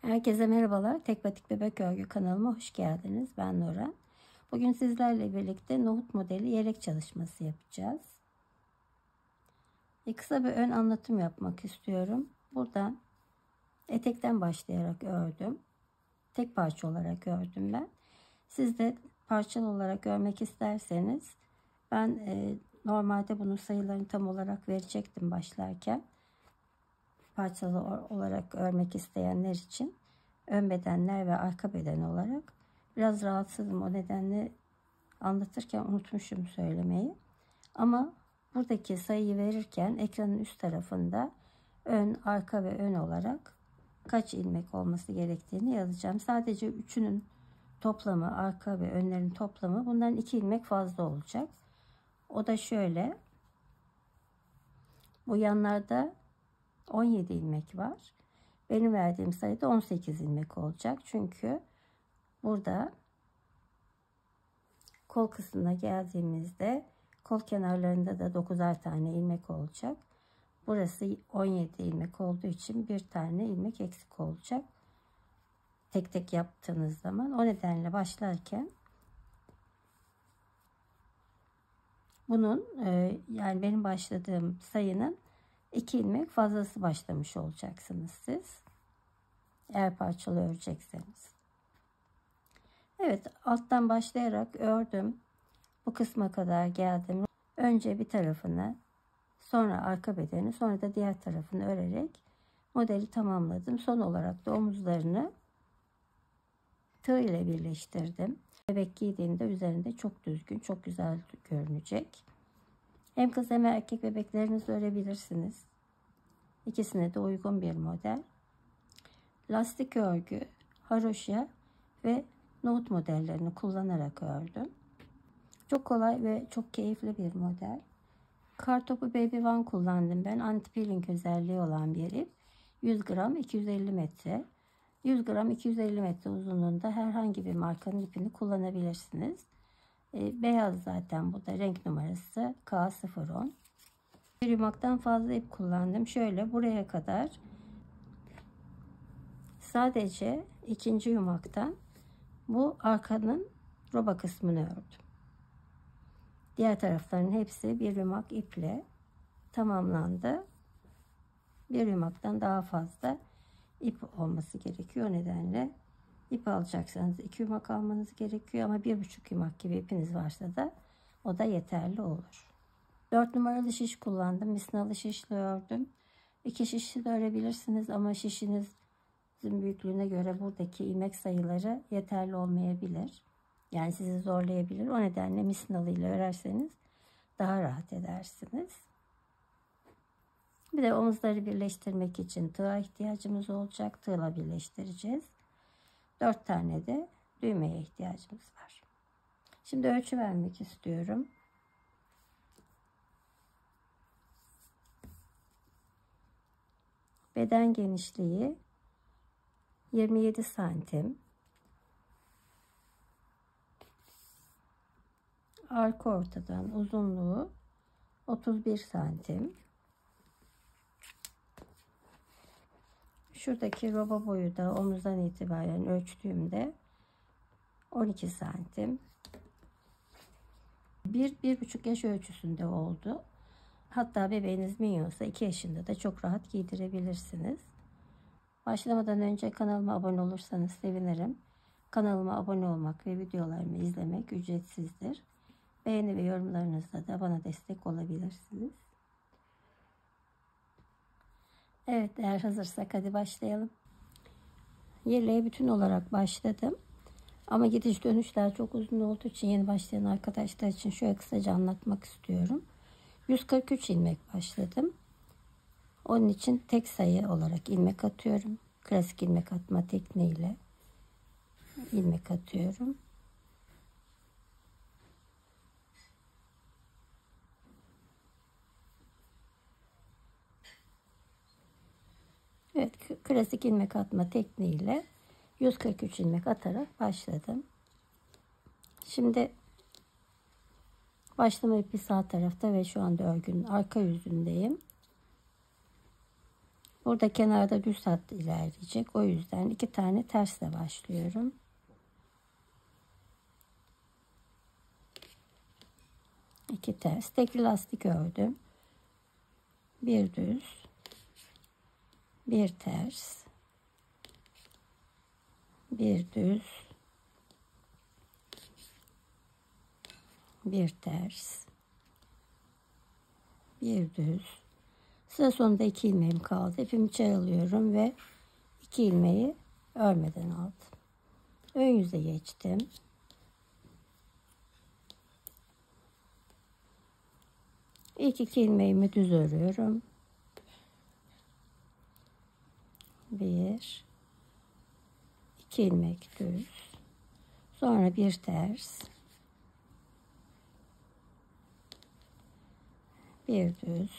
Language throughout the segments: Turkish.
Herkese merhabalar. Tek Batik Bebek Örgü kanalıma hoş geldiniz. Ben Nora. Bugün sizlerle birlikte nohut modeli yelek çalışması yapacağız. Kısa bir ön anlatım yapmak istiyorum. Buradan etekten başlayarak ördüm. Tek parça olarak ördüm ben. Siz de parçalı olarak örmek isterseniz ben normalde bunun sayılarını tam olarak verecektim başlarken. Parçalı olarak örmek isteyenler için ön bedenler ve arka beden olarak biraz rahatsızım. O nedenle anlatırken unutmuşum söylemeyi. Ama buradaki sayıyı verirken ekranın üst tarafında ön, arka ve ön olarak kaç ilmek olması gerektiğini yazacağım. Sadece üçünün toplamı, arka ve önlerin toplamı bundan 2 ilmek fazla olacak. O da şöyle. Bu yanlarda 17 ilmek var. Benim verdiğim sayıda 18 ilmek olacak. Çünkü burada kol kısmına geldiğimizde kol kenarlarında da 9'ar tane ilmek olacak. Burası 17 ilmek olduğu için bir tane ilmek eksik olacak. Tek tek yaptığınız zaman. O nedenle başlarken bunun yani benim başladığım sayının 2 ilmek fazlası başlamış olacaksınız siz. Eğer parçalı örecekseniz. Evet, alttan başlayarak ördüm. Bu kısma kadar geldim. Önce bir tarafını, sonra arka bedeni, sonra da diğer tarafını örerek modeli tamamladım. Son olarak da omuzlarını tığ ile birleştirdim. Bebek giydiğinde üzerinde çok düzgün, çok güzel görünecek. Hem kız hem erkek bebeklerinizi örebilirsiniz. İkisine de uygun bir model. Lastik örgü, haroşa ve nohut modellerini kullanarak ördüm. Çok kolay ve çok keyifli bir model. Kartopu Baby One kullandım ben. Anti-peeling özelliği olan bir ip. 100 gram 250 metre. 100 gram 250 metre uzunluğunda herhangi bir markanın ipini kullanabilirsiniz. Beyaz zaten bu da, renk numarası K010. Bir yumaktan fazla ip kullandım. Şöyle buraya kadar sadece ikinci yumaktan bu arkanın roba kısmını ördüm. Diğer tarafların hepsi bir yumak iple tamamlandı. Bir yumaktan daha fazla ip olması gerekiyor. O nedenle ip alacaksanız 2 yumak almanız gerekiyor ama 1,5 yumak gibi ipiniz varsa da o da yeterli olur. 4 numaralı şiş kullandım. Misinalı şişle ördüm. 2 şişli de örebilirsiniz ama şişinizin büyüklüğüne göre buradaki ilmek sayıları yeterli olmayabilir. Yani sizi zorlayabilir. O nedenle misinalı ile örerseniz daha rahat edersiniz. Bir de omuzları birleştirmek için tığa ihtiyacımız olacak. Tığla birleştireceğiz. 4 tane de düğmeye ihtiyacımız var. Şimdi ölçü vermek istiyorum. Beden genişliği 27 santim. Arka ortadan uzunluğu 31 santim. Şuradaki roba boyu da omuzdan itibaren ölçtüğümde 12 santim. 1-1,5 yaş ölçüsünde oldu. Hatta bebeğiniz minyonsa 2 yaşında da çok rahat giydirebilirsiniz. Başlamadan önce kanalıma abone olursanız sevinirim. Kanalıma abone olmak ve videolarımı izlemek ücretsizdir. Beğeni ve yorumlarınızla da bana destek olabilirsiniz. Evet, eğer hazırsak hadi başlayalım. Yeleğe bütün olarak başladım. Ama gidiş dönüşler çok uzun olduğu için yeni başlayan arkadaşlar için şöyle kısaca anlatmak istiyorum. 143 ilmek başladım. Onun için tek sayı olarak ilmek atıyorum. Klasik ilmek atma tekniğiyle ilmek atıyorum. Evet, klasik ilmek atma tekniğiyle 143 ilmek atarak başladım. Şimdi başlama ipi sağ tarafta ve şu anda örgünün arka yüzündeyim. Burada kenarda düz hat ilerleyecek. O yüzden 2 tane tersle başlıyorum. İki ters. Tekli lastik ördüm. Bir düz. Bir ters. Bir düz. Bir ters. Bir düz. Sıra sonunda 2 ilmeğim kaldı. İpimi alıyorum ve 2 ilmeği örmeden aldım. Ön yüze geçtim. İlk 2 ilmeğimi düz örüyorum. 1 2 ilmek düz. Sonra bir ters. Bir düz.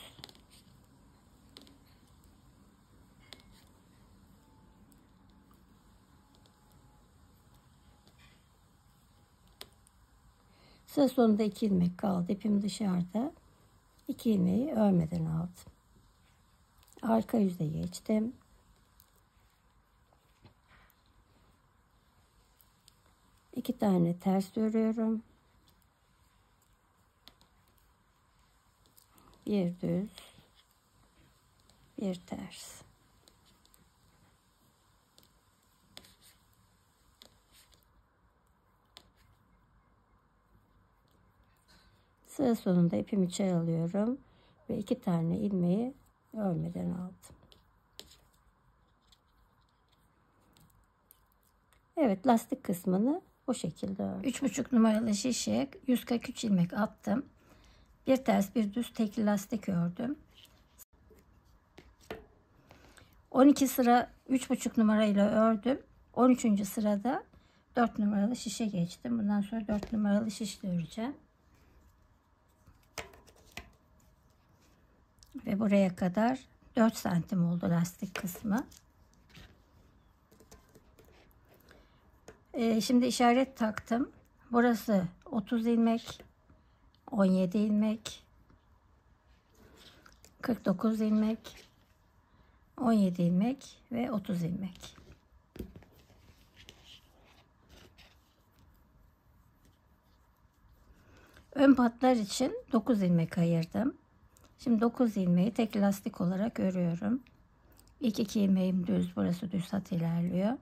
Sıra sonunda 2 ilmek kaldı. İpim dışarıda. 2 ilmeği örmeden aldım. Arka yüze geçtim. İki tane ters örüyorum. Bir düz. Bir ters. Sıra sonunda ipimi alıyorum ve 2 tane ilmeği örmeden aldım. Evet, lastik kısmını bu şekilde ördüm. 3,5 numaralı şişe 143 ilmek attım. Bir ters bir düz tekli lastik ördüm. 12 sıra 3,5 numarayla ördüm. 13. sırada 4 numaralı şişe geçtim. Bundan sonra 4 numaralı şişle öreceğim. Ve buraya kadar 4 santim oldu lastik kısmı. Şimdi işaret taktım. Burası 30 ilmek, 17 ilmek, 49 ilmek, 17 ilmek ve 30 ilmek. Ön patlar için 9 ilmek ayırdım. Şimdi 9 ilmeği tek lastik olarak örüyorum. İlk 2 ilmeğim düz. Burası düz hat ilerliyor.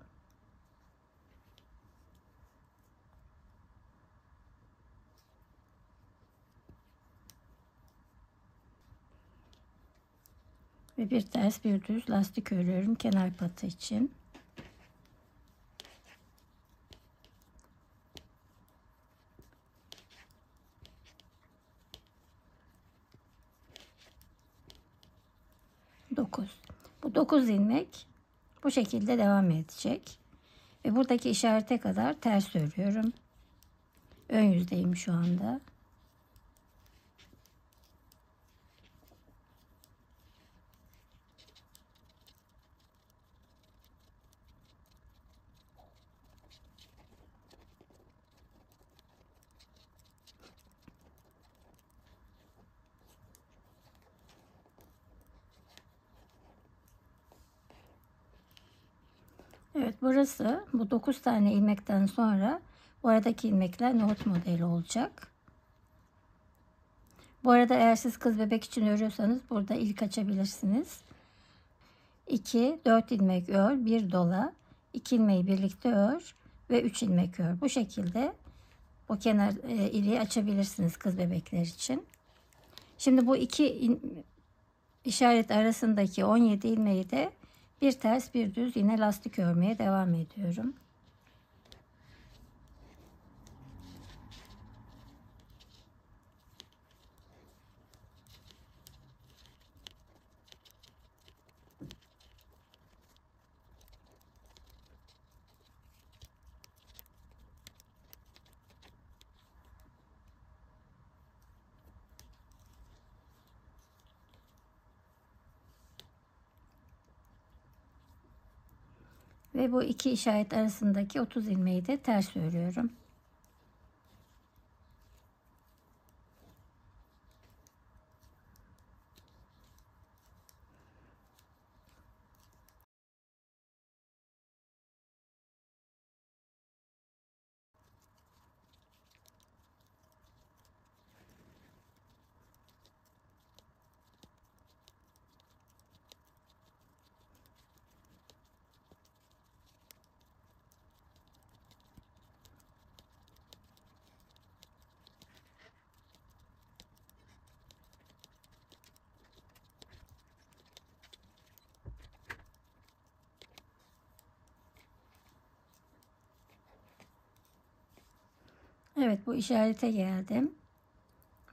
Ve bir ters bir düz lastik örüyorum kenar patı için. Bu 9 ilmek bu şekilde devam edecek. Ve buradaki işarete kadar ters örüyorum. Ön yüzdeyim şu anda. Evet, burası bu 9 tane ilmekten sonra bu aradaki ilmekler nohut modeli olacak. Bu arada eğer siz kız bebek için örüyorsanız burada ilk açabilirsiniz. 2 4 ilmek ör, 1 dola, 2 ilmeği birlikte ör ve 3 ilmek ör. Bu şekilde bu kenar iliği açabilirsiniz kız bebekler için. Şimdi bu iki işaret arasındaki 17 ilmeği de bir ters bir düz yine lastik örmeye devam ediyorum. Ve bu iki işaret arasındaki 30 ilmeği de ters örüyorum. Evet, bu işarete geldim.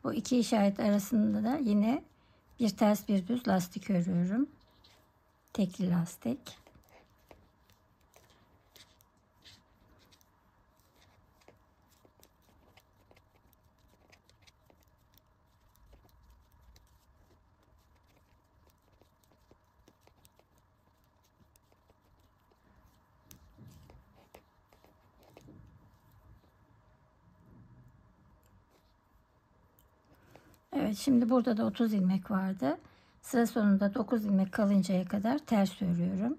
Bu iki işaret arasında da yine bir ters bir düz lastik örüyorum. Tekli lastik. Evet, şimdi burada da 30 ilmek vardı. Sıra sonunda 9 ilmek kalıncaya kadar ters örüyorum.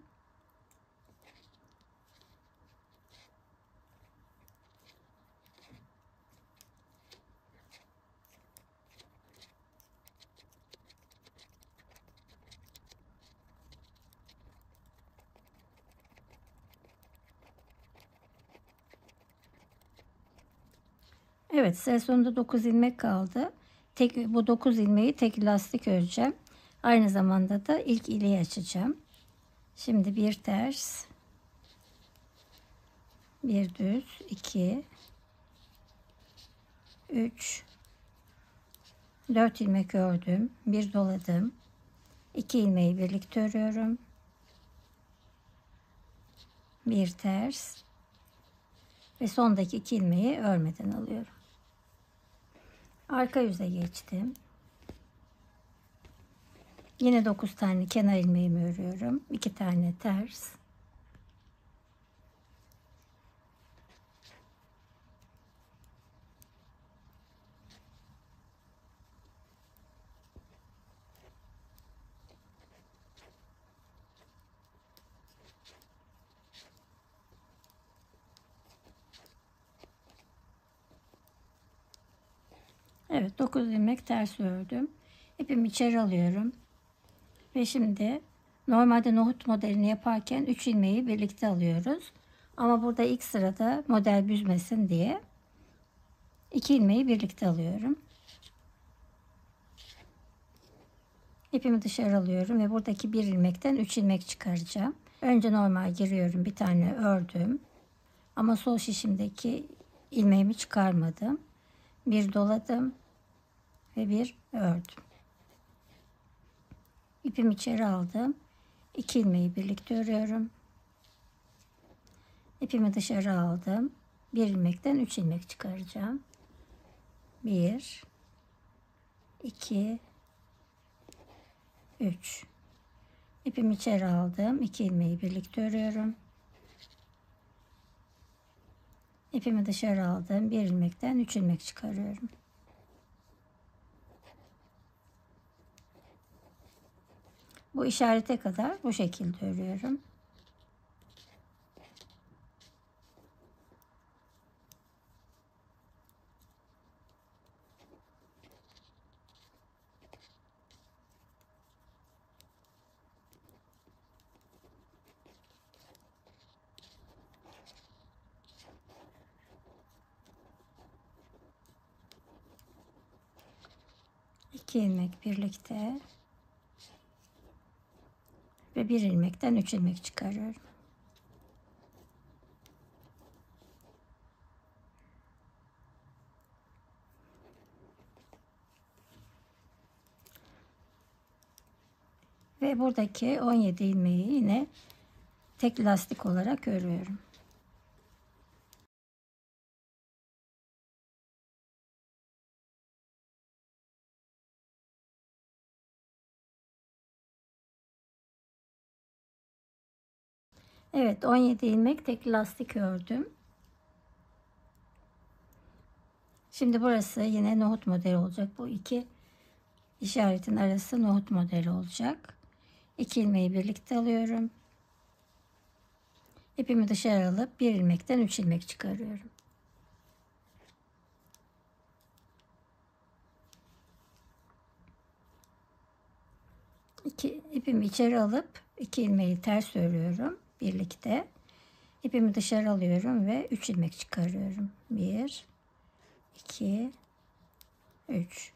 Evet, sıra sonunda 9 ilmek kaldı. Bu 9 ilmeği tek lastik öreceğim. Aynı zamanda da ilk iliği açacağım. Şimdi bir ters, bir düz, 2, 3, 4 ilmek ördüm. Bir doladım. 2 ilmeği birlikte örüyorum. Bir ters ve sondaki 2 ilmeği örmeden alıyorum. Arka yüze geçtim. Yine 9 tane kenar ilmeğimi örüyorum. 2 tane ters. Evet, 9 ilmek ters ördüm. İpimi içeri alıyorum. Ve şimdi normalde nohut modelini yaparken 3 ilmeği birlikte alıyoruz. Ama burada ilk sırada model büzmesin diye 2 ilmeği birlikte alıyorum. İpimi dışarı alıyorum ve buradaki bir ilmekten 3 ilmek çıkaracağım. Önce normal giriyorum. Bir tane ördüm. Ama sol şişimdeki ilmeğimi çıkarmadım. Bir doladım ve bir ördüm. İpimi içeri aldım. 2 ilmeği birlikte örüyorum. İpimi dışarı aldım. Bir ilmekten 3 ilmek çıkaracağım. 1, 2, 3. İpimi içeri aldım. 2 ilmeği birlikte örüyorum. İpimi dışarı aldım. Bir ilmekten 3 ilmek çıkarıyorum. Bu işarete kadar bu şekilde örüyorum. İki ilmek birlikte ve bir ilmekten 3 ilmek çıkarıyorum. Ve buradaki 17 ilmeği yine tek lastik olarak örüyorum. Evet, 17 ilmek tek lastik ördüm. Şimdi burası yine nohut modeli olacak. Bu iki işaretin arası nohut modeli olacak. 2 ilmeği birlikte alıyorum. İpimi dışarı alıp bir ilmekten 3 ilmek çıkarıyorum. İpimi içeri alıp 2 ilmeği ters örüyorum birlikte. İpimi dışarı alıyorum ve 3 ilmek çıkarıyorum. 1, 2, 3.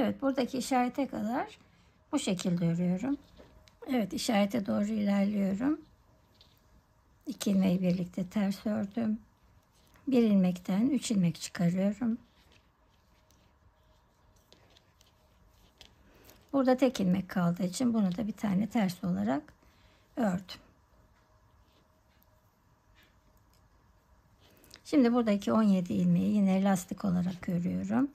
Evet, buradaki işarete kadar bu şekilde örüyorum. Evet, işarete doğru ilerliyorum. 2 ilmeği birlikte ters ördüm. 1 ilmekten 3 ilmek çıkarıyorum. Burada tek ilmek kaldığı için bunu da bir tane ters olarak ördüm. Şimdi buradaki 17 ilmeği yine lastik olarak örüyorum.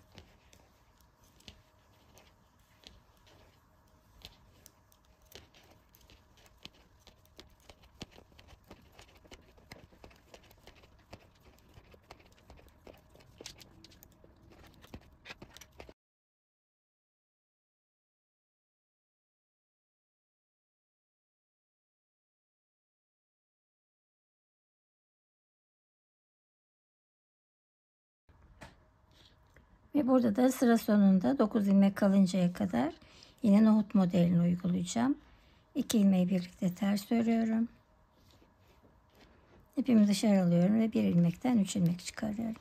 Ve burada da sıra sonunda 9 ilmek kalıncaya kadar yine nohut modelini uygulayacağım. 2 ilmeği birlikte ters örüyorum. İpimi dışarı alıyorum ve 1 ilmekten 3 ilmek çıkarıyorum.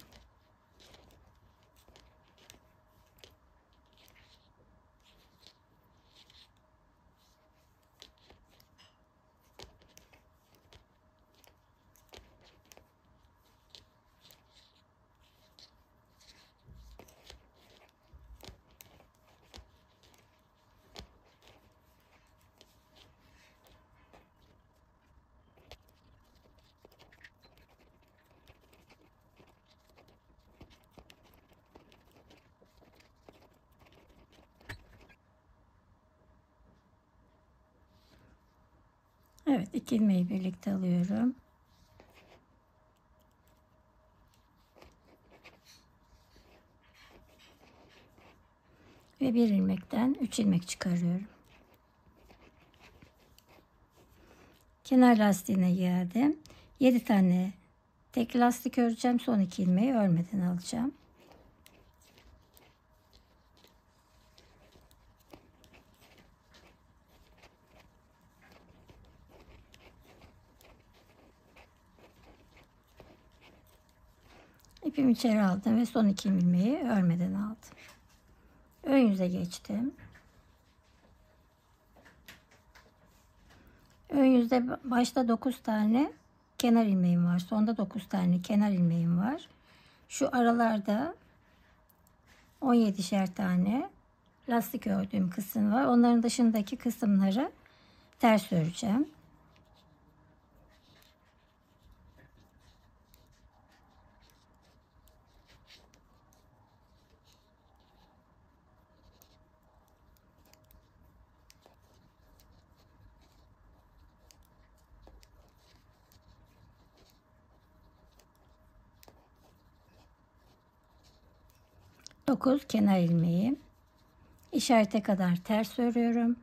Evet, 2 ilmeği birlikte alıyorum. Ve 1 ilmekten 3 ilmek çıkarıyorum. Kenar lastiğine geldim. 7 tane tek lastik öreceğim. Son 2 ilmeği örmeden alacağım. İpimi içeri aldım ve son 2 ilmeği örmeden aldım. Ön yüze geçtim. Ön yüzde başta 9 tane kenar ilmeğim var. Sonda 9 tane kenar ilmeğim var. Şu aralarda 17'şer tane lastik ördüğüm kısım var. Onların dışındaki kısımları ters öreceğim. Dokuz kenar ilmeği. İşarete kadar ters örüyorum.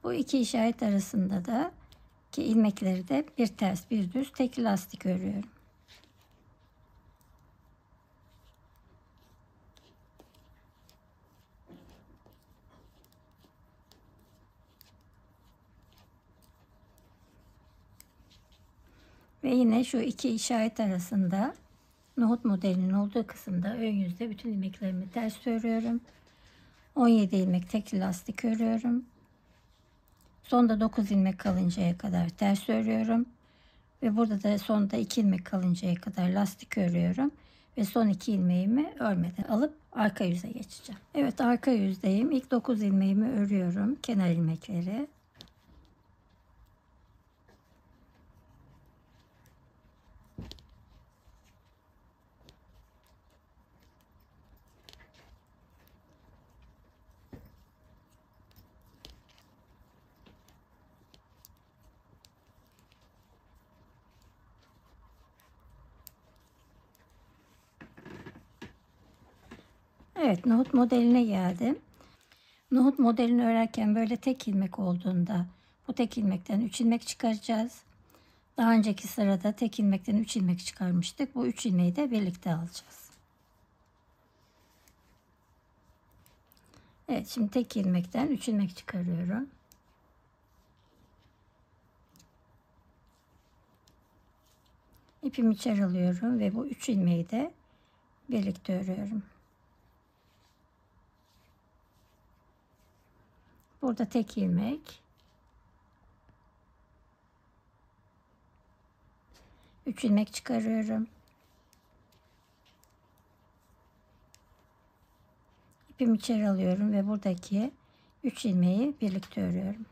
Bu iki işaret arasında da ki ilmekleri de bir ters bir düz tek lastik örüyorum. Ve yine şu iki işaret arasında nohut modelinin olduğu kısımda ön yüzde bütün ilmeklerimi ters örüyorum. 17 ilmek tek lastik örüyorum. Sonda 9 ilmek kalıncaya kadar ters örüyorum. Ve burada da sonda 2 ilmek kalıncaya kadar lastik örüyorum. Ve son 2 ilmeğimi örmeden alıp arka yüze geçeceğim. Evet, arka yüzdeyim. İlk 9 ilmeğimi örüyorum. Kenar ilmekleri. Evet, nohut modeline geldim. Nohut modelini örerken böyle tek ilmek olduğunda bu tek ilmekten 3 ilmek çıkaracağız. Daha önceki sırada tek ilmekten 3 ilmek çıkarmıştık. Bu 3 ilmeği de birlikte alacağız. Evet, şimdi tek ilmekten 3 ilmek çıkarıyorum. İpimi içeri alıyorum ve bu 3 ilmeği de birlikte örüyorum. Burada tek ilmek, 3 ilmek çıkarıyorum. İpimi içeri alıyorum ve buradaki 3 ilmeği birlikte örüyorum.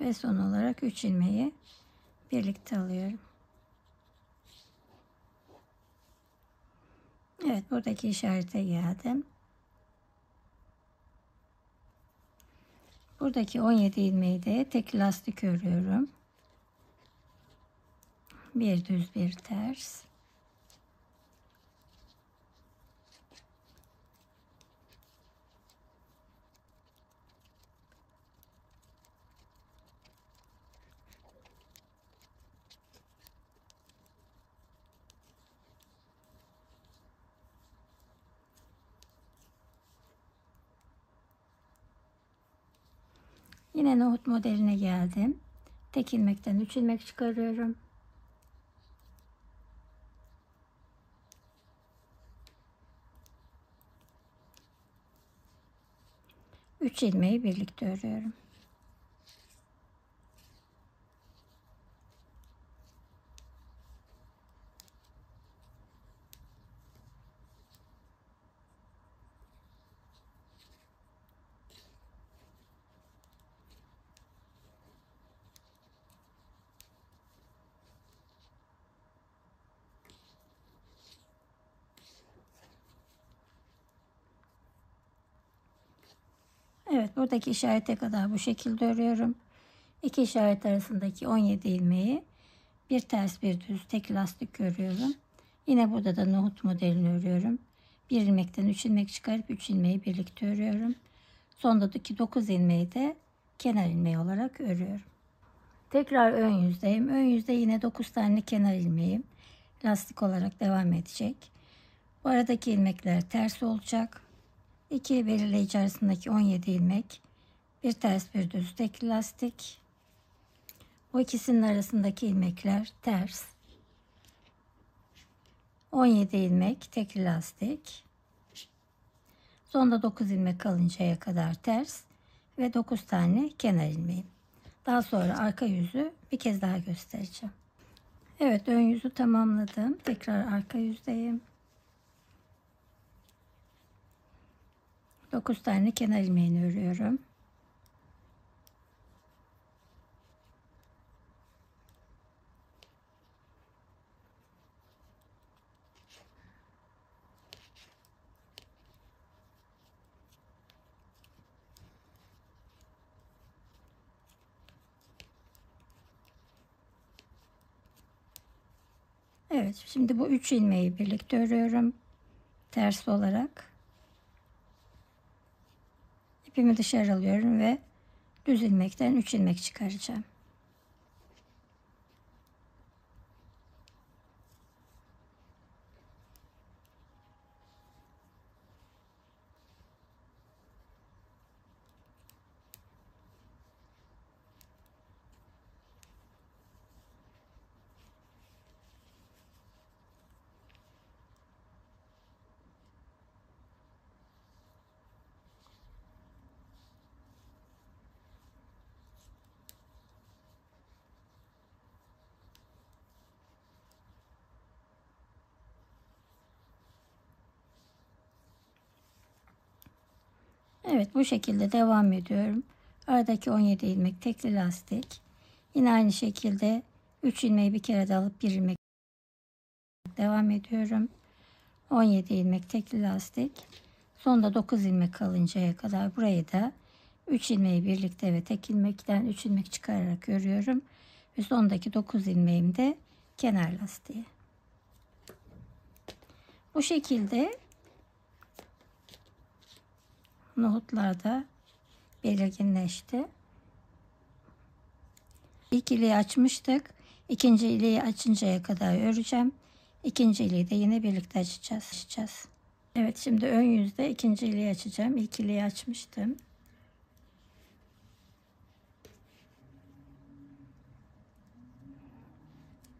Ve son olarak 3 ilmeği birlikte alıyorum. Evet, buradaki işarete geldim. Buradaki 17 ilmeği de tek lastik örüyorum. Bir düz bir ters. Yine nohut modeline geldim. Tek ilmekten 3 ilmek çıkarıyorum. 3 ilmeği birlikte örüyorum. Evet, buradaki işarete kadar bu şekilde örüyorum. İki işaret arasındaki 17 ilmeği bir ters bir düz tek lastik örüyorum. Yine burada da nohut modelini örüyorum. Bir ilmekten 3 ilmek çıkarıp 3 ilmeği birlikte örüyorum. Sondaki 9 ilmeği de kenar ilmeği olarak örüyorum. Tekrar ön yüzdeyim. Ön yüzde yine 9 tane kenar ilmeğim lastik olarak devam edecek. Bu aradaki ilmekler ters olacak. İki belirleyici arasındaki 17 ilmek bir ters bir düz tek lastik. Bu ikisinin arasındaki ilmekler ters. 17 ilmek tek lastik. Sonda 9 ilmek kalıncaya kadar ters ve 9 tane kenar ilmeğim. Daha sonra arka yüzü bir kez daha göstereceğim. Evet, ön yüzü tamamladım. Tekrar arka yüzdeyim. 9 tane kenar ilmeğini örüyorum. Evet, şimdi bu 3 ilmeği birlikte örüyorum. Ters olarak. İpimi dışarı alıyorum ve düz ilmekten 3 ilmek çıkaracağım. Evet, bu şekilde devam ediyorum. Aradaki 17 ilmek tekli lastik. Yine aynı şekilde 3 ilmeği bir kere de alıp 1 ilmek devam ediyorum. 17 ilmek tekli lastik. Sonda 9 ilmek kalıncaya kadar burayı da 3 ilmeği birlikte ve tek ilmekten 3 ilmek çıkararak örüyorum. Ve sondaki 9 ilmeğim de kenar lastiği. Bu şekilde nohutlar da belirginleşti. İlk iliği açmıştık. İkinci iliği açıncaya kadar öreceğim. İkinci iliği de yine birlikte açacağız. Evet, şimdi ön yüzde ikinci iliği açacağım. İlk iliği açmıştım.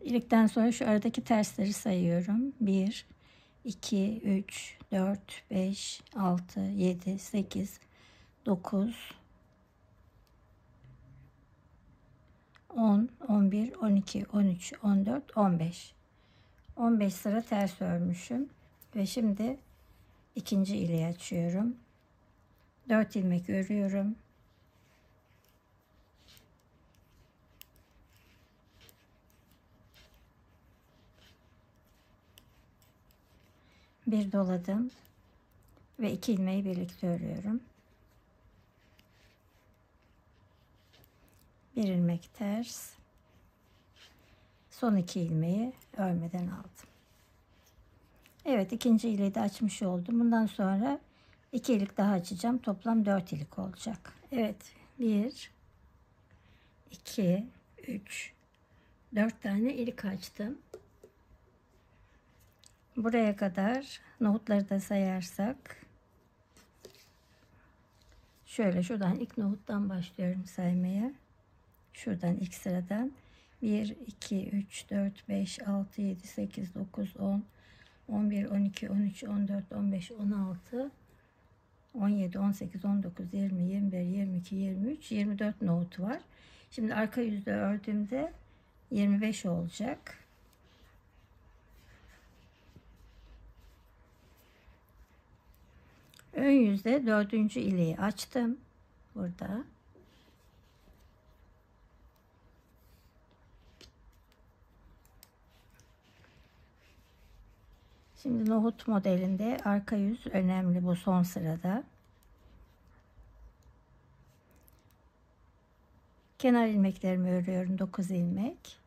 İlikten sonra şu aradaki tersleri sayıyorum. 1, 2, 3, 4, 5, 6, 7, 8, 9, 10, 11, 12, 13, 14, 15. 15 sıra ters örmüşüm. Ve şimdi ikinci iliği açıyorum. 4 ilmek örüyorum. Bir doladım ve 2 ilmeği birlikte örüyorum. 1 ilmek ters. Son 2 ilmeği örmeden aldım. Evet, ikinci iliği de açmış oldum. Bundan sonra 2 ilik daha açacağım. Toplam 4 ilik olacak. Evet, 1, 2, 3, 4 tane ilik açtım. Buraya kadar nohutları da sayarsak şöyle şuradan ilk nohuttan başlıyorum saymaya. Şuradan ilk sıradan 1, 2, 3, 4, 5, 6, 7, 8, 9, 10, 11, 12, 13, 14, 15, 16, 17, 18, 19, 20, 21, 22, 23, 24 nohut var. Şimdi arka yüzde ördüğümde 25 olacak. Ön yüzde dördüncü iliği açtım. Burada. Şimdi nohut modelinde arka yüz önemli bu son sırada. Kenar ilmeklerimi örüyorum 9 ilmek.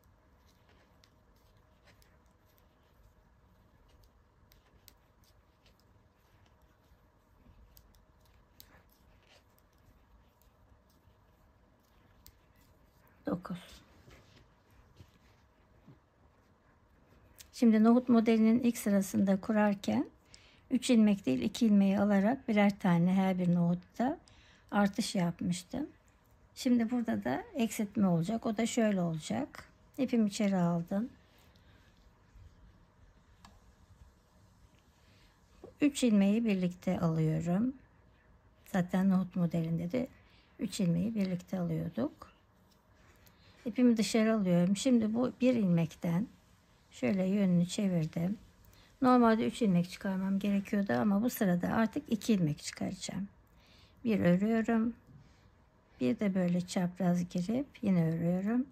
Şimdi nohut modelinin ilk sırasında kurarken 3 ilmek değil 2 ilmeği alarak birer tane her bir nohutta artış yapmıştım. Şimdi burada da eksiltme olacak. O da şöyle olacak. İpimi içeri aldım. 3 ilmeği birlikte alıyorum. Zaten nohut modelinde de 3 ilmeği birlikte alıyorduk. İpimi dışarı alıyorum. Şimdi bu bir ilmekten şöyle yönünü çevirdim. Normalde 3 ilmek çıkarmam gerekiyordu ama bu sırada artık 2 ilmek çıkaracağım. Bir örüyorum. Bir de böyle çapraz girip yine örüyorum.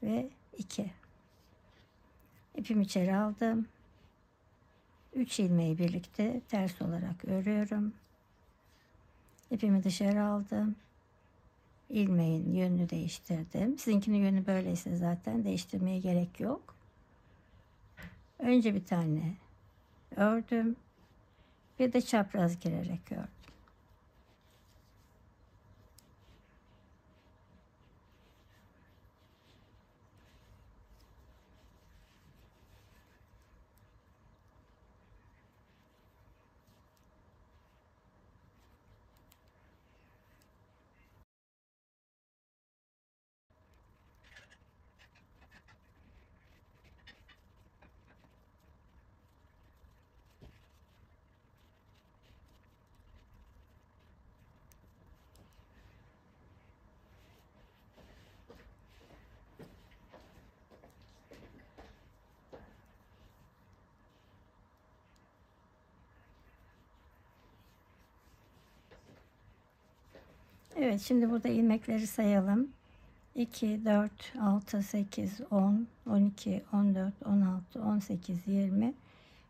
Ve 2. İpimi içeri aldım. 3 ilmeği birlikte ters olarak örüyorum. İpimi dışarı aldım. İlmeğin yönünü değiştirdim. Sizinkinin yönü böyleyse zaten değiştirmeye gerek yok. Önce bir tane ördüm. Bir de çapraz girerek ördüm. Evet, şimdi burada ilmekleri sayalım. 2, 4, 6, 8, 10, 12, 14, 16, 18, 20,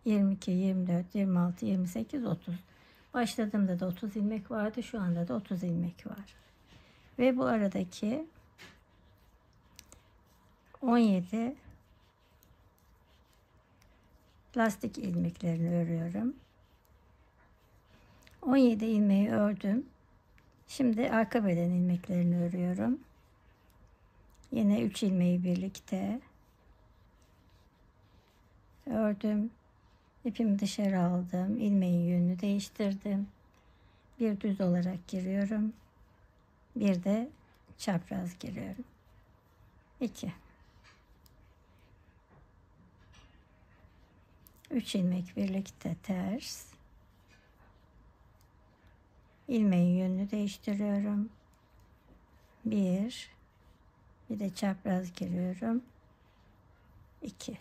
22, 24, 26, 28, 30. Başladığımda da 30 ilmek vardı. Şu anda da 30 ilmek var. Ve bu aradaki 17 lastik ilmeklerini örüyorum. 17 ilmeği ördüm. Şimdi arka beden ilmeklerini örüyorum. Yine 3 ilmeği birlikte ördüm. İpimi dışarı aldım. İlmeğin yönünü değiştirdim. Bir düz olarak giriyorum. Bir de çapraz giriyorum. 2. 3 ilmek birlikte ters. İlmeğin yönünü değiştiriyorum. Bir de çapraz giriyorum. 2.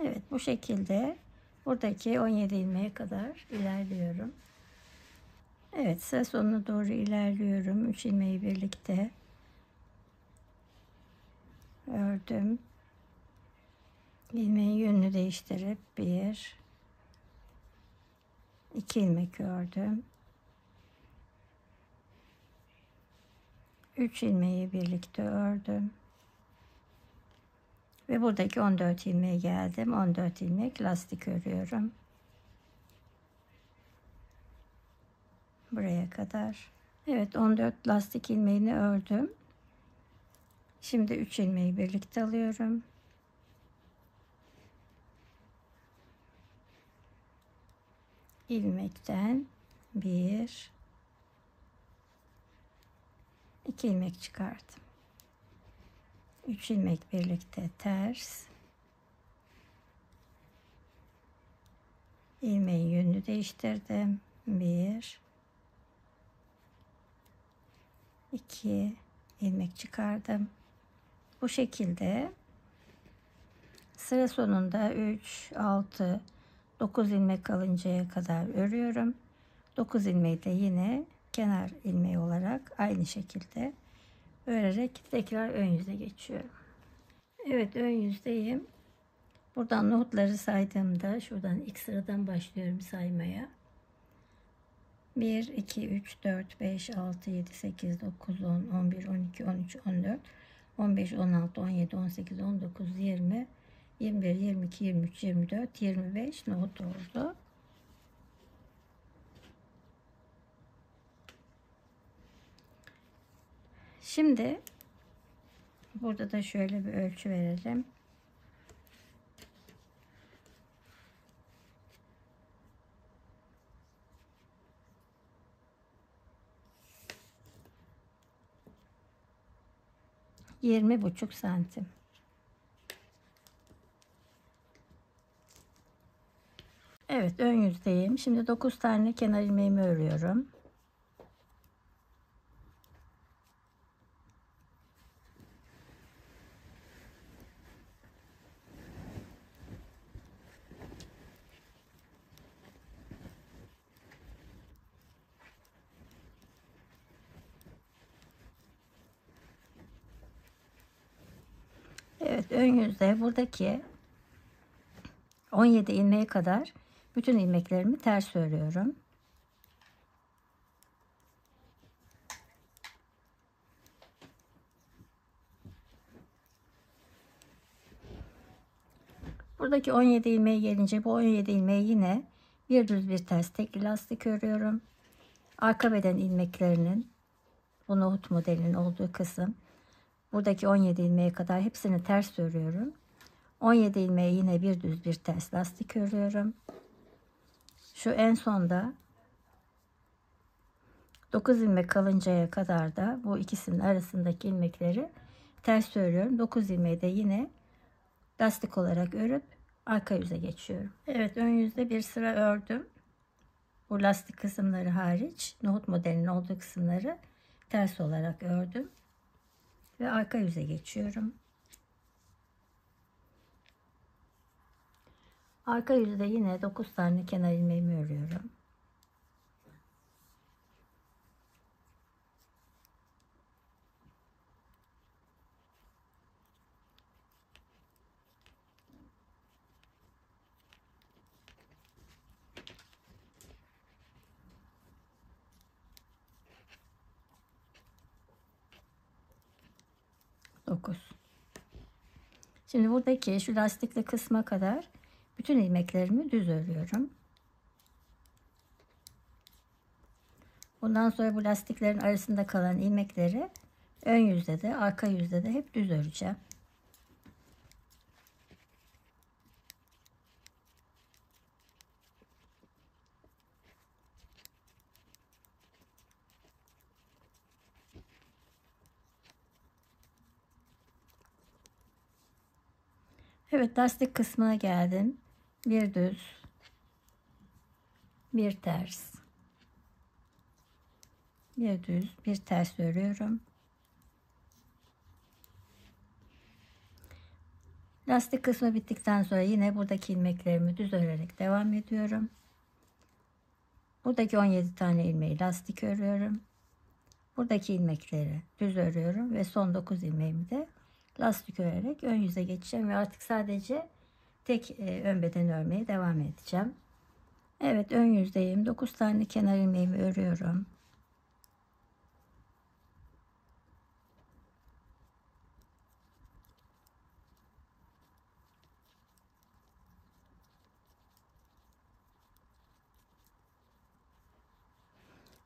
Evet, bu şekilde buradaki 17 ilmeğe kadar ilerliyorum. Evet, sıra sonuna doğru ilerliyorum. 3 ilmeği birlikte ördüm. İlmeğin yönünü değiştirip 2 ilmek ördüm. 3 ilmeği birlikte ördüm. Ve buradaki 14 ilmeğe geldim. 14 ilmek lastik örüyorum. Buraya kadar. Evet, 14 lastik ilmeğini ördüm. Şimdi 3 ilmeği birlikte alıyorum. İlmekten 2 ilmek çıkardım. 3 ilmek birlikte ters. İlmeğin yönünü değiştirdim. 2 ilmek çıkardım. Bu şekilde sıra sonunda 3, 6, 9 ilmek kalıncaya kadar örüyorum. 9 ilmeği de yine kenar ilmeği olarak aynı şekilde örerek tekrar ön yüze geçiyorum. Evet, ön yüzdeyim. Buradan nohutları saydığımda şuradan ilk sıradan başlıyorum saymaya. 1, 2, 3, 4, 5, 6, 7, 8, 9, 10, 11, 12, 13, 14, 15, 16, 17, 18, 19, 20, 21, 22, 23, 24, 25 nohut oldu. Şimdi burada da şöyle bir ölçü verelim. Yirmi buçuk santim. Evet, ön yüzdeyim. Şimdi 9 tane kenar ilmeğimi örüyorum. Evet, ön yüzde buradaki 17 ilmeğe kadar bütün ilmeklerimi ters örüyorum. Buradaki 17 ilmeğe gelince bu 17 ilmeği yine bir düz bir ters tek lastik örüyorum. Arka beden ilmeklerinin bu nohut modelinin olduğu kısım buradaki 17 ilmeğe kadar hepsini ters örüyorum. 17 ilmeğe yine bir düz bir ters lastik örüyorum. Şu en sonda 9 ilmek kalıncaya kadar da bu ikisinin arasındaki ilmekleri ters örüyorum. 9 ilmeği de yine lastik olarak örüp arka yüze geçiyorum. Evet, ön yüzde bir sıra ördüm. Bu lastik kısımları hariç nohut modelinin olduğu kısımları ters olarak ördüm ve arka yüze geçiyorum. Arka yüzde yine 9 tane kenar ilmeğimi örüyorum. Şimdi buradaki şu lastikli kısma kadar bütün ilmeklerimi düz örüyorum. Bundan sonra bu lastiklerin arasında kalan ilmekleri ön yüzde de arka yüzde de hep düz öreceğim. Evet, lastik kısmına geldim. Bir düz, bir ters, bir düz, bir ters örüyorum. Lastik kısmı bittikten sonra yine buradaki ilmeklerimi düz örerek devam ediyorum. Buradaki 17 tane ilmeği lastik örüyorum. Buradaki ilmekleri düz örüyorum ve son 9 ilmeğimi de lastik örerek ön yüze geçeceğim ve artık sadece tek ön beden örmeye devam edeceğim. Evet, ön yüzdeyim. 9 tane kenar ilmeğimi örüyorum.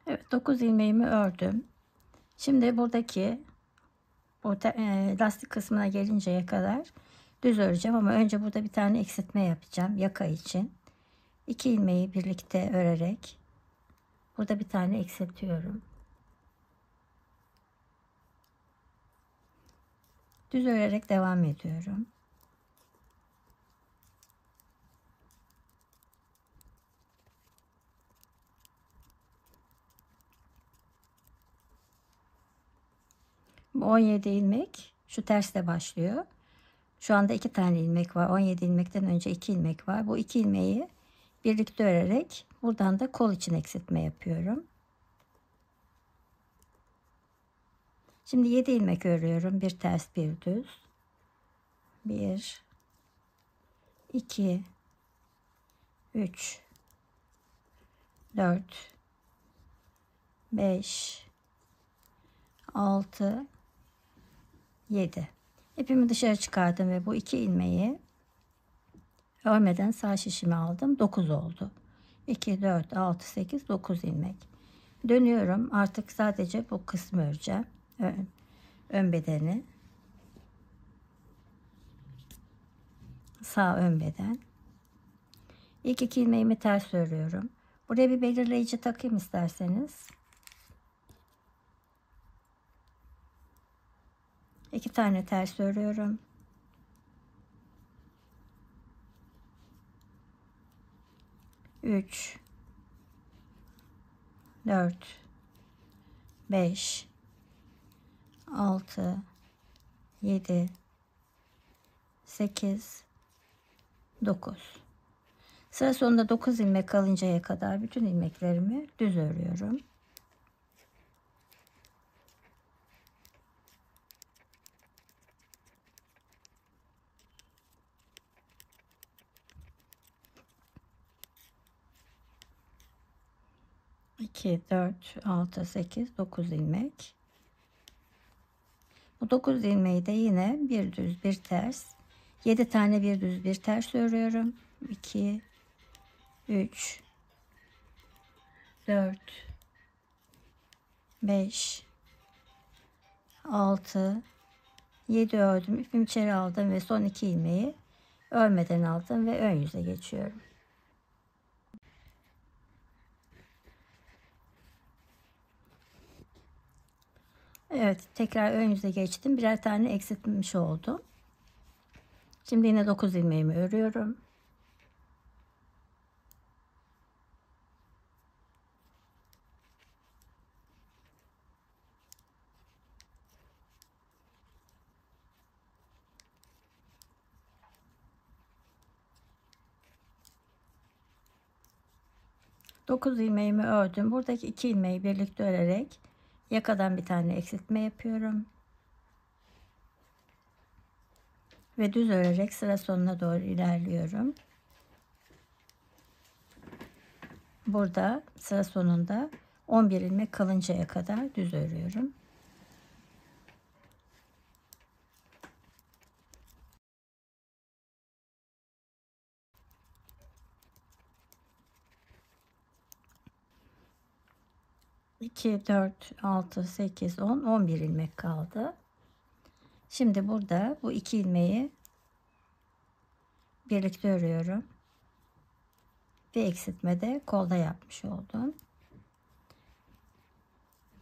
Evet, 9 ilmeğimi ördüm. Şimdi buradaki lastik kısmına gelinceye kadar düz öreceğim ama önce burada bir tane eksiltme yapacağım yaka için. 2 ilmeği birlikte örerek burada bir tane eksiltiyorum. Düz örerek devam ediyorum. Bu 17 ilmek şu tersle başlıyor. Şu anda 2 tane ilmek var. 17 ilmekten önce 2 ilmek var. Bu 2 ilmeği birlikte örerek buradan da kol için eksiltme yapıyorum. Şimdi 7 ilmek örüyorum. Bir ters, bir düz. 1 2 3 4 5 6 7. İpimi dışarı çıkardım ve bu 2 ilmeği örmeden sağ şişime aldım. 9 oldu. 2 4 6 8 9 ilmek. Dönüyorum. Artık sadece bu kısmı öreceğim. Ön bedeni. Sağ ön beden. İlk 2 ilmeğimi ters örüyorum. Buraya bir belirleyici takayım isterseniz. 2 tane ters örüyorum. Üç, 4, 5, 6, 7, 8, 9. Sıra sonunda 9 ilmek kalıncaya kadar bütün ilmeklerimi düz örüyorum. İki, 4, 6, 8, 9 ilmek. Bu 9 ilmeği de yine bir düz bir ters. 7 tane bir düz bir ters örüyorum. 2, 3, 4, 5, 6, 7 ördüm. İpimi içeri aldım ve son 2 ilmeği örmeden aldım ve ön yüze geçiyorum. Evet, tekrar ön yüze geçtim. Birer tane eksiltmiş oldum. Şimdi yine 9 ilmeğimi örüyorum. Dokuz ilmeğimi ördüm. Buradaki 2 ilmeği birlikte örerek yakadan bir tane eksiltme yapıyorum. Ve düz örerek sıra sonuna doğru ilerliyorum. Burada sıra sonunda 11 ilmek kalıncaya kadar düz örüyorum. İki, 4, 6, 8, 10, 11 ilmek kaldı. Şimdi burada bu 2 ilmeği birlikte örüyorum. Bir eksiltme de kolda yapmış oldum.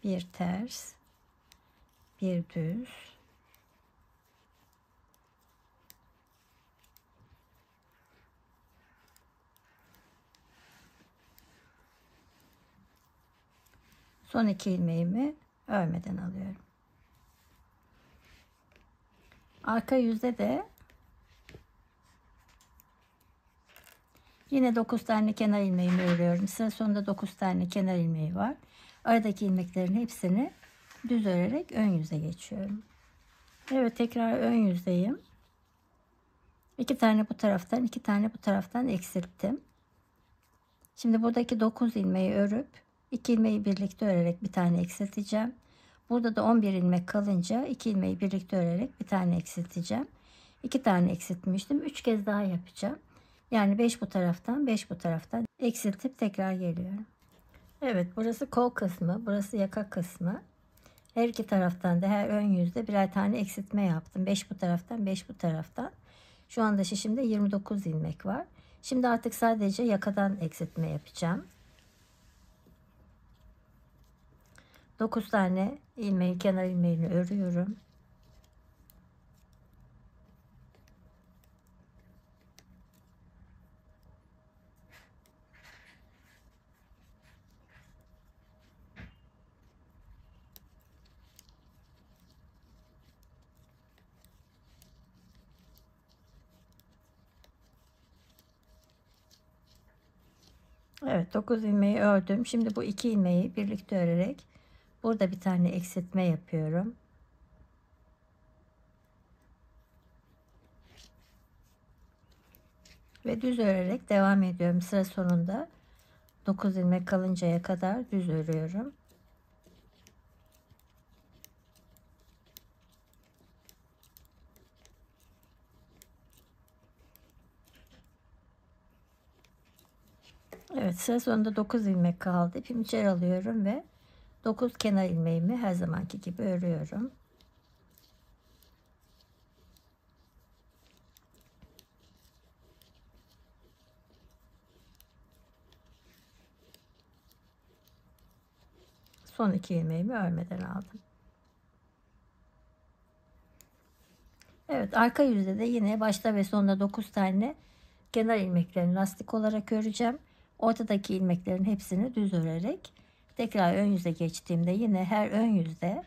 Bir ters, bir düz. Son 2 ilmeğimi örmeden alıyorum. Arka yüzde de yine 9 tane kenar ilmeğimi örüyorum. Sıra sonunda 9 tane kenar ilmeği var. Aradaki ilmeklerin hepsini düz örerek ön yüze geçiyorum. Evet, tekrar ön yüzdeyim. 2 tane bu taraftan, 2 tane bu taraftan eksilttim. Şimdi buradaki 9 ilmeği örüp 2 ilmeği birlikte örerek bir tane eksilteceğim. Burada da 11 ilmek kalınca 2 ilmeği birlikte örerek bir tane eksilteceğim. 2 tane eksiltmiştim. 3 kez daha yapacağım. Yani 5 bu taraftan, 5 bu taraftan eksiltip tekrar geliyorum. Evet, burası kol kısmı, burası yaka kısmı. Her iki taraftan da her ön yüzde birer tane eksiltme yaptım. 5 bu taraftan, 5 bu taraftan. Şu anda şişimde 29 ilmek var. Şimdi artık sadece yakadan eksiltme yapacağım. 9 tane ilmeği, kenar ilmeğini örüyorum. Evet, 9 ilmeği ördüm. Şimdi bu 2 ilmeği birlikte örerek burada bir tane eksiltme yapıyorum. Ve düz örerek devam ediyorum. Sıra sonunda 9 ilmek kalıncaya kadar düz örüyorum. Evet, sıra sonunda 9 ilmek kaldı. İpimi içeri alıyorum ve 9 kenar ilmeğimi her zamanki gibi örüyorum. Son 2 ilmeğimi örmeden aldım. Evet, arka yüzde de yine başta ve sonunda 9 tane kenar ilmeklerini lastik olarak öreceğim. Ortadaki ilmeklerin hepsini düz örerek tekrar ön yüze geçtiğimde yine her ön yüzde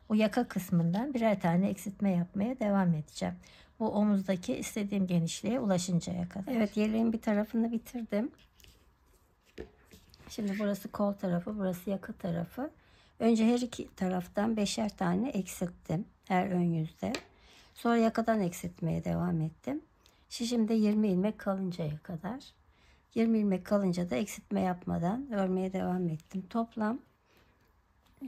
o yaka kısmından birer tane eksiltme yapmaya devam edeceğim. Bu omuzdaki istediğim genişliğe ulaşıncaya kadar. Evet, yeleğin bir tarafını bitirdim. Şimdi burası kol tarafı, burası yaka tarafı. Önce her iki taraftan 5'er tane eksilttim her ön yüzde. Sonra yakadan eksiltmeye devam ettim. Şişimde 20 ilmek kalıncaya kadar. 20 ilmek kalınca da eksiltme yapmadan örmeye devam ettim. Toplam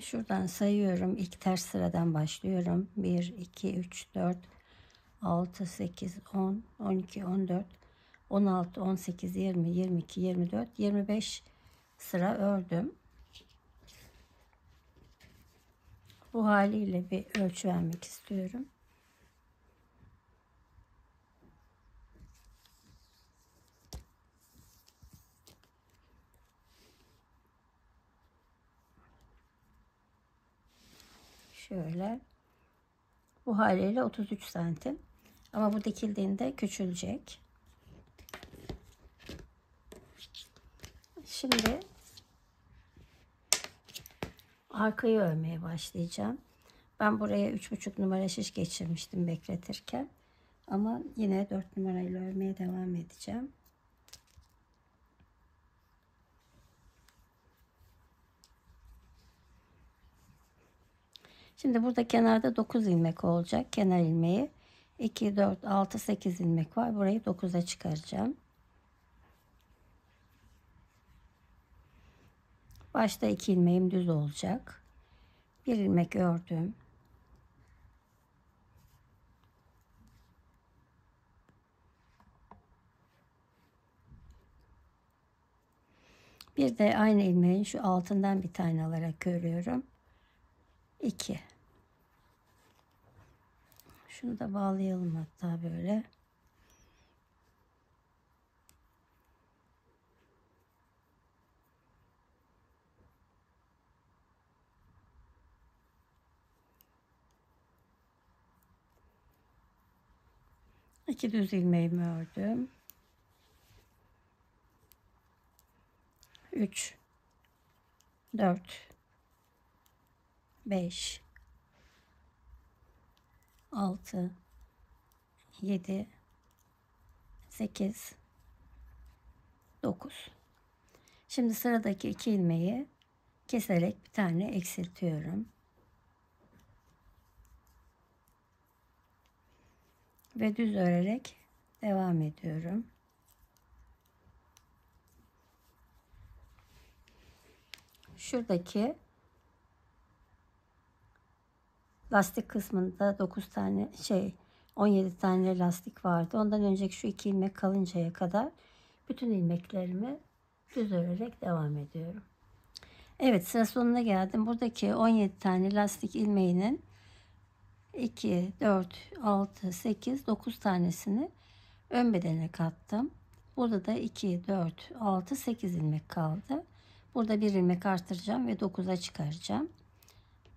şuradan sayıyorum. İlk ters sıradan başlıyorum. 1, 2, 3, 4, 6, 8, 10, 12, 14, 16, 18, 20, 22, 24, 25 sıra ördüm. Bu haliyle bir ölçü vermek istiyorum. Şöyle. Bu haliyle 33 santim. Ama bu dikildiğinde küçülecek. Şimdi arkayı örmeye başlayacağım. Ben buraya 3,5 numara şiş geçirmiştim bekletirken. Ama yine 4 numarayla örmeye devam edeceğim. Şimdi burada kenarda 9 ilmek olacak. Kenar ilmeği 2, 4, 6, 8 ilmek var. Burayı 9'a çıkaracağım. Başta 2 ilmeğim düz olacak. 1 ilmek ördüm. Bir de aynı ilmeğin şu altından bir tane alarak örüyorum. 2. Şunu da bağlayalım hatta böyle. İki düz ilmeğimi ördüm. 3, 4, 5, 6, 7, 8, 9. Şimdi sıradaki 2 ilmeği keserek bir tane eksiltiyorum. Ve düz örerek devam ediyorum. Şuradaki lastik kısmında 17 tane lastik vardı. Ondan önceki şu 2 ilmek kalıncaya kadar bütün ilmeklerimi düz örerek devam ediyorum. Evet, sıra sonuna geldim. Buradaki 17 tane lastik ilmeğinin 2, 4, 6, 8, 9 tanesini ön bedene kattım. Burada da 2, 4, 6, 8 ilmek kaldı. Burada bir ilmek artıracağım ve 9'a çıkaracağım.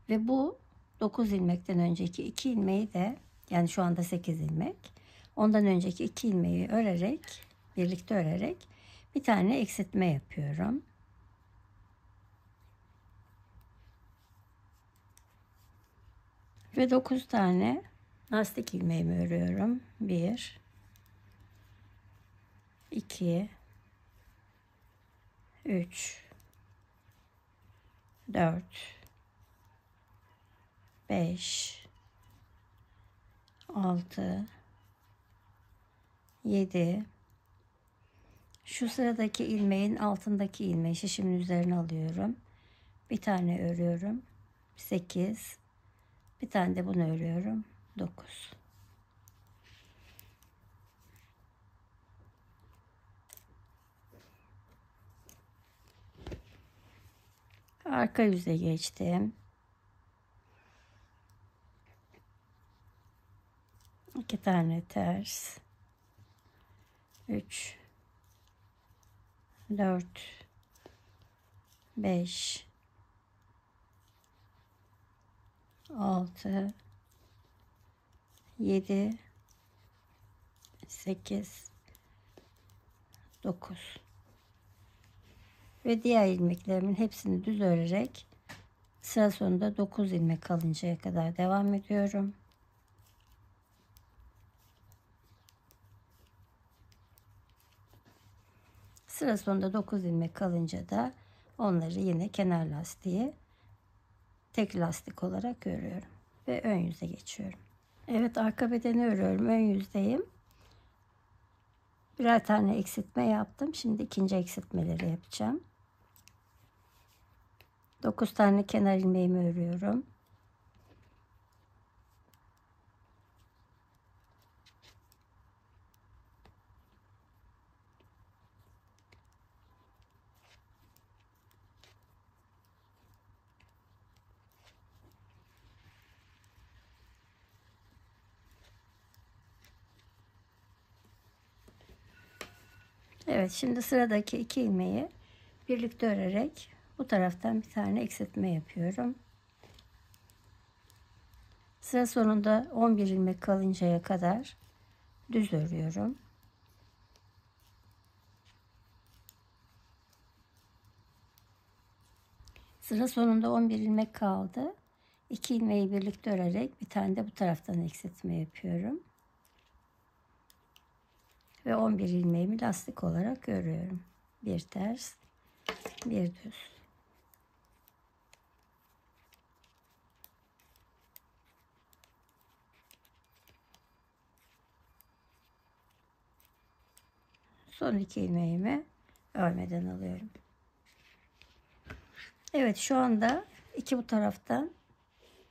Ve bu 9 ilmekten önceki 2 ilmeği de, yani şu anda 8 ilmek, ondan önceki 2 ilmeği birlikte örerek bir tane eksiltme yapıyorum. Ve 9 tane lastik ilmeğimi örüyorum. 1, 2, 3, 4, 5, 6, 7. Şu sıradaki ilmeğin altındaki ilmeği şişimin üzerine alıyorum. Bir tane örüyorum. 8. Bir tane de bunu örüyorum. 9. Arka yüze geçtim. 2 tane ters. 3, 4, 5, 6, 7, 8, 9. Ve diğer ilmeklerimin hepsini düz örerek sıra sonunda 9 ilmek kalıncaya kadar devam ediyorum. Sıra sonunda 9 ilmek kalınca da onları yine kenar lastiği tek lastik olarak örüyorum ve ön yüze geçiyorum. Evet, arka bedeni örüyorum. Ön yüzdeyim. Birer tane eksiltme yaptım. Şimdi ikinci eksiltmeleri yapacağım. 9 tane kenar ilmeğimi örüyorum. Evet, şimdi sıradaki 2 ilmeği birlikte örerek bu taraftan bir tane eksiltme yapıyorum. Sıra sonunda 11 ilmek kalıncaya kadar düz örüyorum. Sıra sonunda 11 ilmek kaldı. 2 ilmeği birlikte örerek bir tane de bu taraftan eksiltme yapıyorum. Ve 11 ilmeğimi lastik olarak örüyorum. Bir ters, bir düz. Son 2 ilmeğimi örmeden alıyorum. Evet, şu anda iki bu taraftan,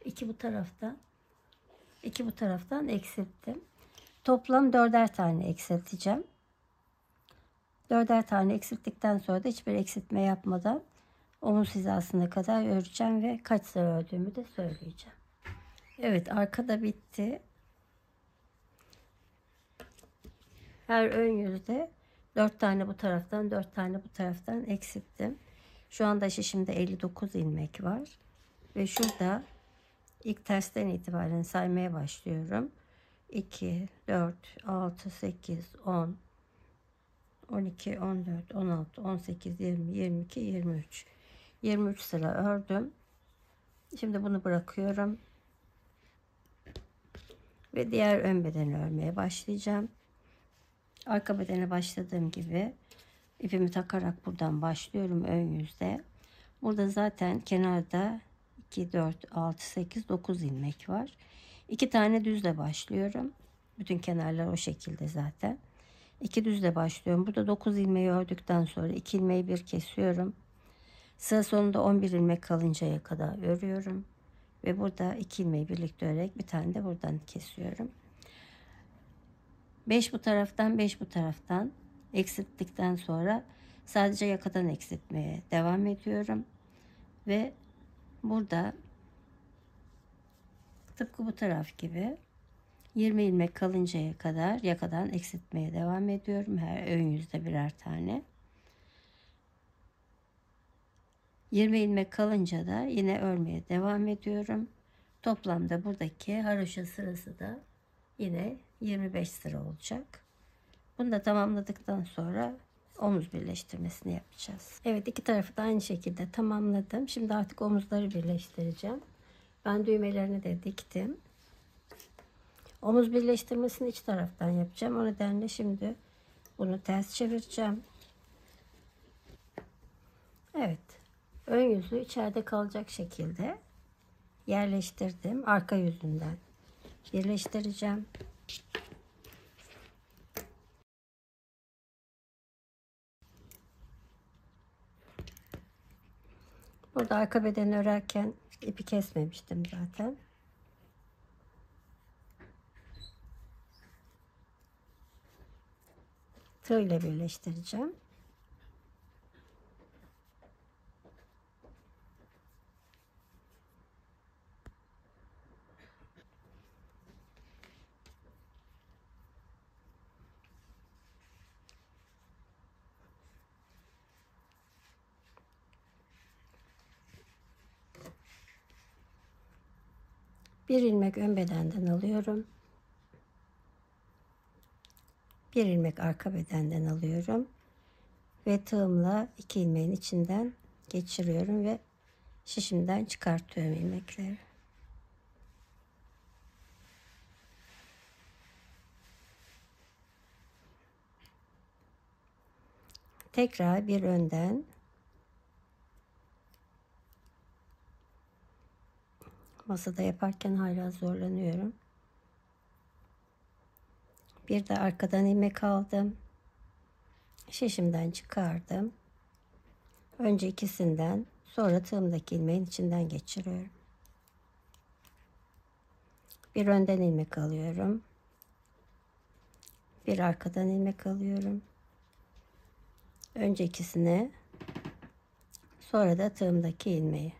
iki bu taraftan, iki bu taraftan eksilttim. Toplam 4'er tane eksilteceğim. 4'er tane eksilttikten sonra da hiçbir eksiltme yapmadan omuz hizasına kadar öreceğim ve kaç sıra ördüğümü de söyleyeceğim. Evet, arkada bitti. Her ön yüzde 4 tane bu taraftan, 4 tane bu taraftan eksilttim. Şu anda şişimde 59 ilmek var. Ve şurada ilk tersten itibaren saymaya başlıyorum. 2, 4, 6, 8, 10, 12, 14, 16, 18, 20, 22, 23. 23 sıra ördüm. Şimdi bunu bırakıyorum. Ve diğer ön bedeni örmeye başlayacağım. Arka bedene başladığım gibi ipimi takarak buradan başlıyorum ön yüzde. Burada zaten kenarda 2, 4, 6, 8, 9 ilmek var. 2 tane düzle başlıyorum. Bütün kenarlar o şekilde zaten. 2 düzle başlıyorum. Burada 9 ilmeği ördükten sonra 2 ilmeği bir kesiyorum. Sıra sonunda 11 ilmek kalıncaya kadar örüyorum. Ve burada 2 ilmeği birlikte örerek bir tane de buradan kesiyorum. 5 bu taraftan 5 bu taraftan eksilttikten sonra sadece yakadan eksiltmeye devam ediyorum. Ve burada tıpkı bu taraf gibi 20 ilmek kalıncaya kadar yakadan eksiltmeye devam ediyorum. Her ön yüzde birer tane. 20 ilmek kalınca da yine örmeye devam ediyorum. Toplamda buradaki haroşa sırası da yine 25 sıra olacak. Bunu da tamamladıktan sonra omuz birleştirmesini yapacağız. Evet, iki tarafı da aynı şekilde tamamladım. Şimdi artık omuzları birleştireceğim. Ben düğmelerini de diktim. Omuz birleştirmesini iç taraftan yapacağım. O nedenle şimdi bunu ters çevireceğim. Evet. Ön yüzü içeride kalacak şekilde yerleştirdim. Arka yüzünden birleştireceğim. Burada arka bedeni örerken ipi kesmemiştim zaten. Tığ ile birleştireceğim. Bir ilmek ön bedenden alıyorum. Bir ilmek arka bedenden alıyorum. Ve tığımla 2 ilmeğin içinden geçiriyorum ve şişimden çıkartıyorum ilmekleri. Tekrar bir önden masada yaparken hala zorlanıyorum. Bir de arkadan ilmek aldım. Şişimden çıkardım. Önce ikisinden, sonra tığımdaki ilmeğin içinden geçiriyorum. Bir önden ilmek alıyorum. Bir arkadan ilmek alıyorum. Önce ikisini, sonra da tığımdaki ilmeği.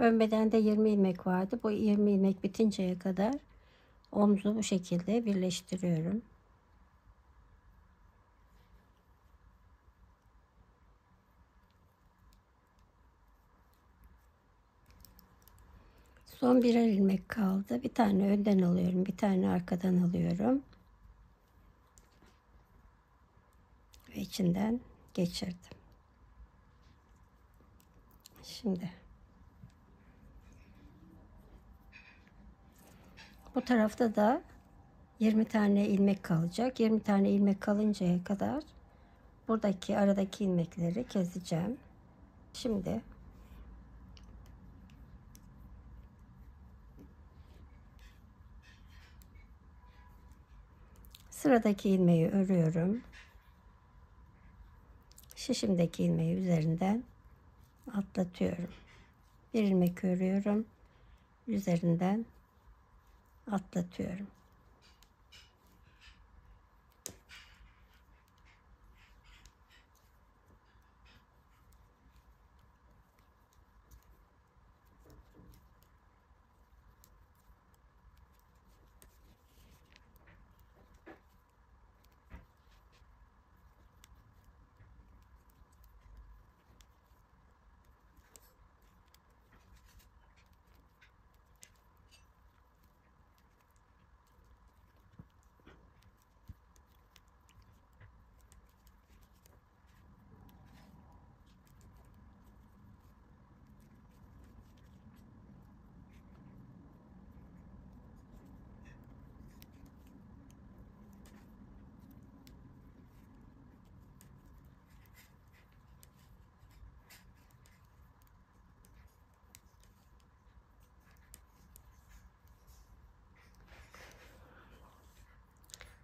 Ön bedende 20 ilmek vardı. Bu 20 ilmek bitinceye kadar omzu bu şekilde birleştiriyorum. Son birer ilmek kaldı. Bir tane önden alıyorum, bir tane arkadan alıyorum ve içinden geçirdim. Şimdi bu tarafta da 20 tane ilmek kalacak. 20 tane ilmek kalıncaya kadar buradaki aradaki ilmekleri keseceğim. Şimdi sıradaki ilmeği örüyorum. Şişimdeki ilmeği üzerinden atlatıyorum. Bir ilmek örüyorum. Üzerinden atlatıyorum.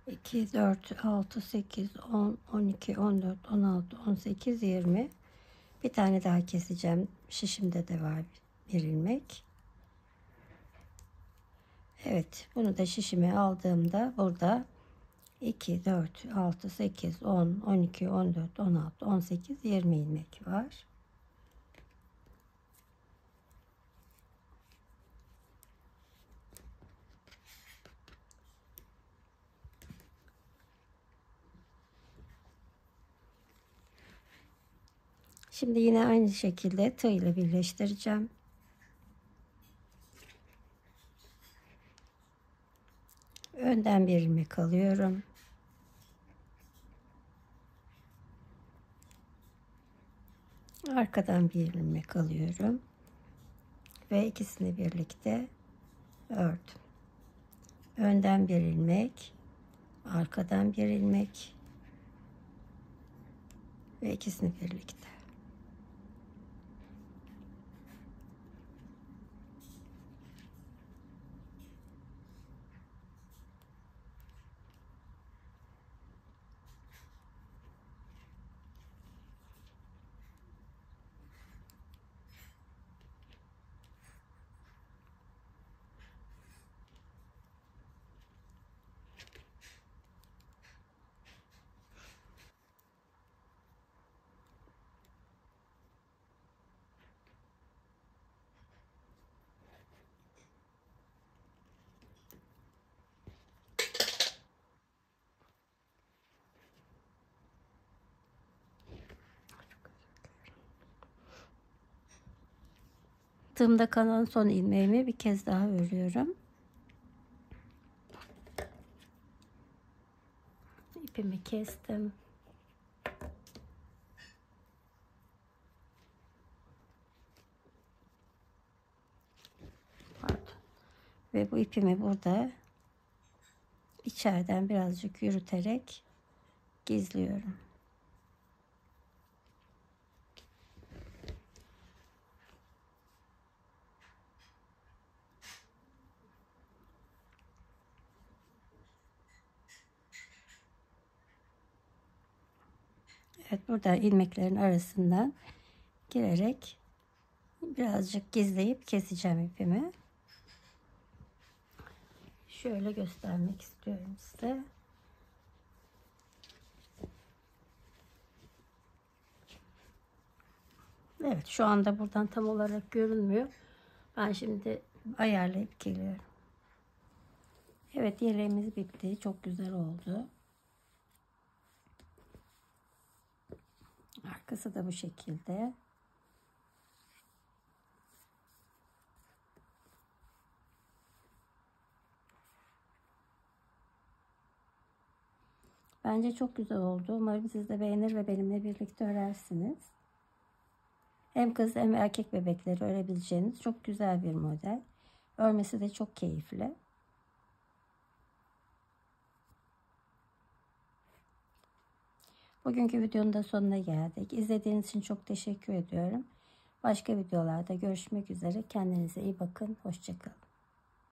İki, 4, 6, 8, 10, 12, 14, 16, 18, 20. Bir tane daha keseceğim. Şişimde de var bir ilmek. Evet, bunu da şişime aldığımda burada 2, 4, 6, 8, 10, 12, 14, 16, 18, 20 ilmek var. Şimdi yine aynı şekilde tığ ile birleştireceğim. Önden bir ilmek alıyorum. Arkadan bir ilmek alıyorum. Ve ikisini birlikte ördüm. Önden bir ilmek, arkadan bir ilmek ve ikisini birlikte. Tığımda kalan son ilmeğimi bir kez daha örüyorum. İpimi kestim. Pardon. Ve bu ipimi burada içeriden birazcık yürüterek gizliyorum. Evet, burada ilmeklerin arasından girerek birazcık gizleyip keseceğim ipimi. Şöyle göstermek istiyorum size. Evet, şu anda buradan tam olarak görünmüyor. Ben şimdi ayarlayıp geliyorum. Evet, yeleğimiz bitti. Çok güzel oldu. Arkası da bu şekilde. Bence çok güzel oldu. Umarım siz de beğenir ve benimle birlikte örersiniz. Hem kız hem erkek bebekleri örebileceğiniz çok güzel bir model. Örmesi de çok keyifli. Bugünkü videonun da sonuna geldik. İzlediğiniz için çok teşekkür ediyorum. Başka videolarda görüşmek üzere. Kendinize iyi bakın. Hoşça kalın.